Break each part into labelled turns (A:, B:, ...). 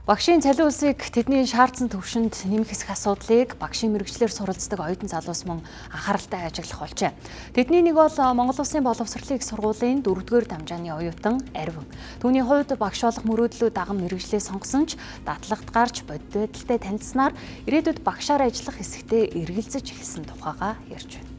A: Багшийн цалин улсыг тэдний шаардсан төвшөнд нэмэх хэсэг асуудлыг багшийн мэргэжлэр суралцдаг оюутан залуус мөн анхааралтай ажиглах болжээ. Тэдний нэг бол Монгол Улсын боловсролын их сургуулийн 4-р дамжааны оюутан Арвин. Түүний хувьд багш болох мөрөөдлөө даган мэргэжлээ сонгосон ч датлагт гарч бодит байдалтай танилцсанаар ирээдүйд багшаар ажиллах хэсэгтээ эргэлзэж эхэлсэн тухайгаа ярьж байна.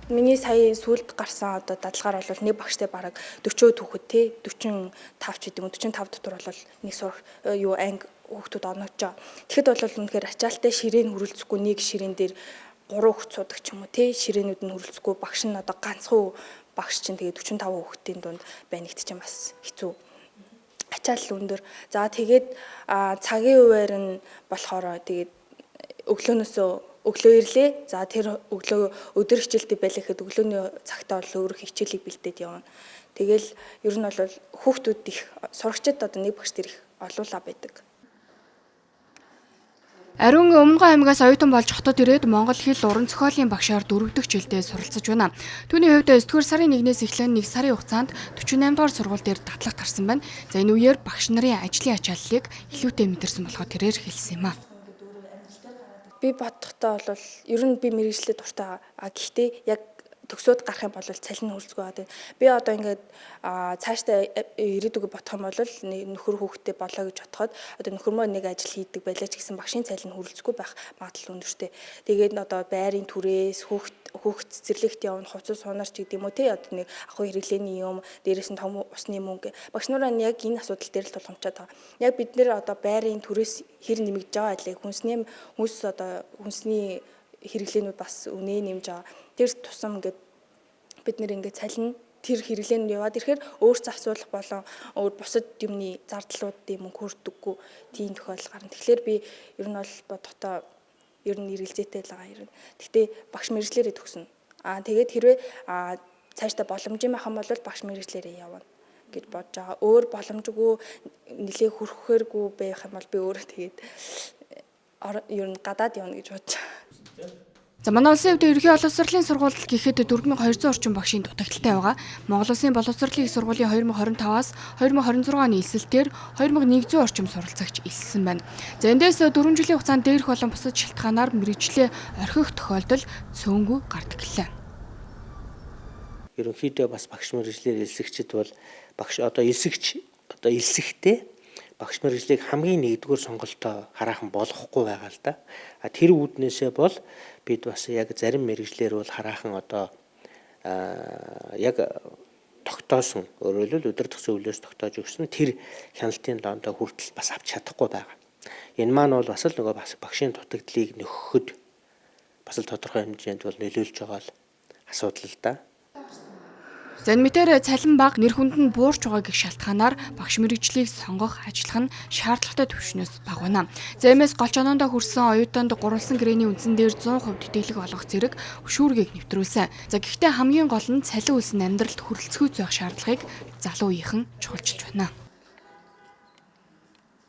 B: Миний сая сүүлд гарсан дадлагаар бол нэг багштай бараг 40 хүүхэд те 45 ч гэдэг юм 45 дотор бол нэг сурах анги хүүхдүүд онож байгаа. Тэгэхэд бол үнэхээр ачаалттай ширээн хүрэлцэхгүй нэг ширээн дээр 3 хүүхэд суудаг ч юм уу те ширээнүүд нь хүрэлцэхгүй багш нь ганцхан багш чинь тэгээ 45 хүүхдийн дунд байнагт чинь бас хэцүү. Ачаал өндөр. За тэгээд цагийн хуваар нь болохоор тэгээд өглөө ирлээ. За тэр өглөө өдөр хичээлтэй байлаа гэхэд өглөөний цагтаа бол өөрөө хичээлийг бэлдээд явна. Тэгэл ер нь бол хүүхдүүд их сурагчид нэг багш тэр их олуулаа байдаг.
C: Ариун Өмнөгов аймгаас оюутан болж хотод ирээд монгол хэл уран зохиолын багшаар 4 дахь жилдээ суралцж байна. Түүний хувьд 9-р сарын 1-ээс эхлэн 1 сарын хугацаанд 48 дугаар сургууль дээр дадлаг тарсан байна. За энэ үеэр багш нарын ажлын ачааллыг илүүтэй мэдэрсэн болохоо тэрээр хэлсэн юм а.
B: Би бодохдоо бол ер нь би мэргэжлээ дуртай. Гэхдээ яг төгсөөд гарах юм бол цалин хүрэлцгүй байгаа. Би одоо ингээд цаашдаа ирээдүгөө бодох юм бол нөхөр хүүхдээ болоо гэж бодоход одоо нөхөр мөө нэг ажил хийдэг байлаа ч гэсэн багшийн цалин хүрэлцгүй байх магадлал өндөртэй. Тэгээд одоо байрын түрээс хүүхд цэцэрлэгт явна, хувцас сунаар ч гэдэг юм уу тий одоо нэг ахуй хэрэглээний юм, дээрээс нь том усны мөнгө. Багш нараа нь яг энэ асуудал дээр л тулгамчаад байгаа. Яг бид нэр одоо байрын түрээс хэр нэмэгдэж байгаа байлээ. Хүнсний хэрэглээнүүд бас үнэ нэмж байгаа. Тэр тусам ингээд бид нэр ингээд цалин тэр хэрэглээнд яваад ирэхээр өөрсдөө асуулах болон өөр бусад юмны зардлуудын мөнгө хүрдэггүй тийм тохиолдол гарна. Тэгэхээр би ер нь бол бодохдоо ер нь эргэлзээтэй л байгаа юм. Гэхдээ багш мэргэжлэрээ төгснө. Тэгээд хэрвээ цаашдаа боломжтой байх юм бол багш мэргэжлэрээ явна гэж бодож байгаа. Өөр боломжгүй нэлээ хүрхээргүй байх юм бол би өөрөө тэгээд ер нь гадаад явна гэж бодож байгаа.
C: За манай улсын хувьд ерөнхий боловсролын сургууль гэхэд 4200 орчим багшийн дутагдaltaй байгаа. Монгол Улсын боловсролын их сургуулийн 2025-аас 2026 оны элсэлтээр 2100 орчим суралцагч элссэн байна. За эндээс 4 жилийн хугацаанд дээрх болон бусад шалтгаанаар мэргэжлээ орхих тохиолдол цөөнгүй гардаг гэлээ.
D: Ерөнхийдөө бас багш мэргэжлэр элсэгчд бол багш элсэхдээ багш мэргэжлийг хамгийн нэгдүгээр сонголтоо хараахан болгохгүй байгаа л да. Тэр үүднээсээ бол бид бас яг зарим мэргэжлэр бол хараахан яг тогтоосон өөрөөр хэлбэл өдөр төгсөн өвлөөс тогтоож өгсөн тэр хяналтын доондоо хүртэл бас авч чадахгүй байгаа. Энэ маань бол бас л нөгөө багшийн дутагдлыг нөхөхөд бас л тодорхой хэмжээнд бол нөлөөлж байгаа л асуудал л да.
C: За энэ мэтэр цалин бага нэр хүнд нь буурч байгаа гэх шалтгаанаар багш мэргэжлийг сонгох ажиллах нь шаардлагатай түвшнээс бага байна. За эмээс голч оноондоо хүрсэн оюутанд гурвалсан гэрээний үндсэн дээр 100% дэтгэлэг олгох зэрэг хөшүүргийг нэвтрүүлсэн. За гэхдээ хамгийн гол нь цалин үлсэн амьдралд хүрэлцгүйц байх шаардлагыг залуу үеийнхэн чухалчилж байна.